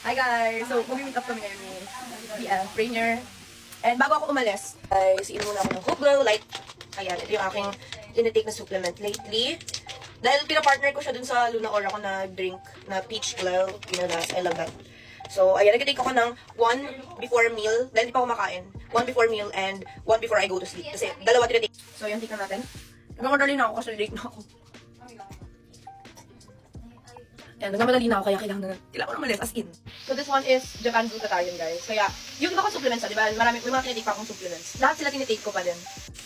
Hi guys! So, mag-meet up kami ngayon ni BF, Rainier. And bago ako umalis, guys, inom muna ako ng Hope Glow Light. Ayan, ito yung aking tinitake na supplement lately. Dahil pinapartner ko siya dun sa Luna Aura ko na drink na Peach Glow. You know that, I love that. So, ayan, nag-take ako ng 1 before meal. Dahil di pa ako makain. 1 before meal and 1 before I go to sleep. Kasi dalawa tinitake. So, yan, take na natin. Nagmamadali na ako kasi late na ako. Yan, nagmamadali na ako kaya kailangan ko na malis, as in. So this one is Japan Glutathione, guys. Kaya, yung iba kong supplements, di ba? May mga tinitake pa akong supplements. Lahat sila tinitake ko pa din.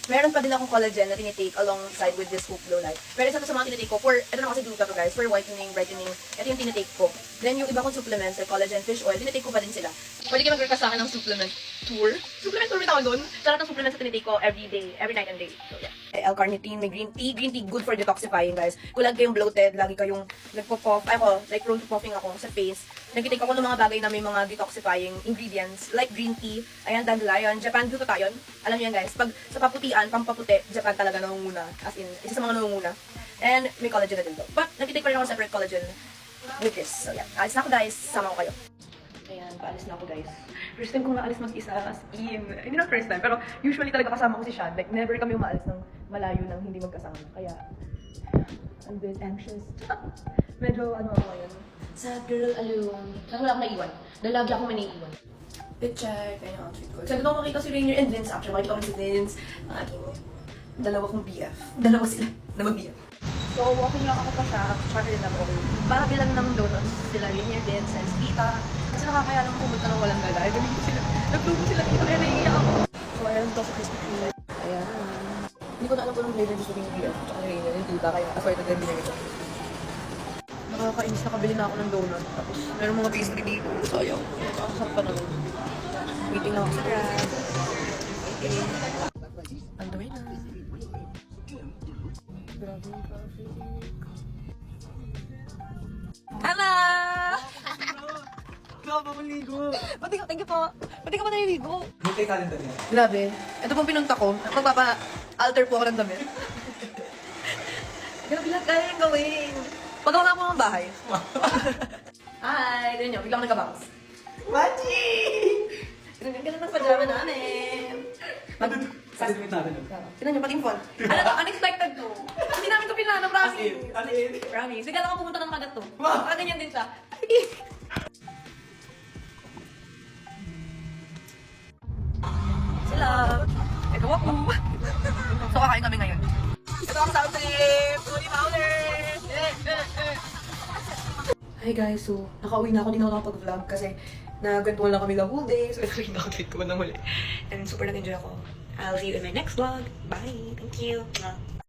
Meron pa din akong collagen na tinitake alongside with this Hope Glow Light. Pero isa to sa mga tinitake ko, for, ito na kasi gluta to guys, for whitening, brightening, ito yung tinitake ko. Then yung iba kong supplements, like collagen, fish oil, tinitake ko pa din sila. Pwede kayo mag-request sa akin ng supplement tour. Supplement tour, may tawag doon. Lahat ng supplements na tinitake ko every day, every night and day. So yeah. L-carnitine, may green tea. Green tea, good for detoxifying, guys. Kung lagi kayong bloated, lagi kayong nagpo-puff. Ako, like prone to puffing ako sa face. Nagtitake ako ng mga bagay na may mga detoxifying ingredients, like green tea, ayan, dandelion, Japan Glutathione. Alam niyo yan, guys. Pag sa paputian, pampaputi, Japan talaga nangunguna. As in, isa sa mga nangunguna. And may collagen na din to. But, nagtitake ko rin ako separate collagen with this. So, yeah. Alis na ako, guys. Sama ko kayo. Ayan, paalis na ako, guys. First time ko maalis mag-isa, as in. Hindi na first time, pero usually talaga kasama ko si Shad. Like, never kami umaalis ng malayo nang hindi magkasama. Kaya, I'm a bit anxious. Medyo, ano ako ngayon. Sad girl alone. Saan wala akong naiwan? Dahil lagi akong may naiiwan. Fit check, kaya yung outfit ko. Sabi ko makita si Rainier and Vince. Actually, makita ko si Vince. Ang aking dalawa kong BF. Dalawa sila na mag-BF. So, walking lang ako pa siya. Tsaka rin ako. Para bilang ng donuts sila, Rainier, Vince, and Spita. Kasi nakakaya lang pumunta ng walang gala. Galing ko sila. Naglugo sila dito kaya naiiyak ako. So, ayan to sa Krispy Kreme. Ayan. Hindi ko na alam kung anong flavor gusto ko yung BF. Tsaka ni Rainier, yung tita. Kaya assorted din binigay ko. Nakakainis, nakabili na ako ng donut. Tapos, meron mga pastry dito. So, ayaw. Nakakasap pa naman. Waiting lang ako sa Grab. Okay. On the way na. Grabe yung traffic. Hello! Grabe, maligo. Thank you po. Pati ka pa naliligo. Hintay ka rin dali. Grabe. Ito pong pinunta ko. Magpapa-alter po ako ng damit. Grabe lang kaya yung gawin. Pagawa nga po ng bahay. Hi! Tignan nyo, biglang nagka-bounce. Machi! Tignan ka ng pajama namin. Salimit natin. Tignan nyo, pating font. Ano to? Unexpected to. Hindi namin to pinano, promise. As in. Promise. Bigla lang ako pumunta ng kagat to. Wow. Baka ganyan din siya. Sila. Ito ako. So, kakain kami ngayon. Ito ako sa trip. Tony Powder. Hi guys, so nakauwi na ako, di na ako nakapag-vlog kasi nagkwentuhan lang kami the whole day. So ito yung outfit ko na muli. And super nag-enjoy ako. I'll see you in my next vlog. Bye! Thank you!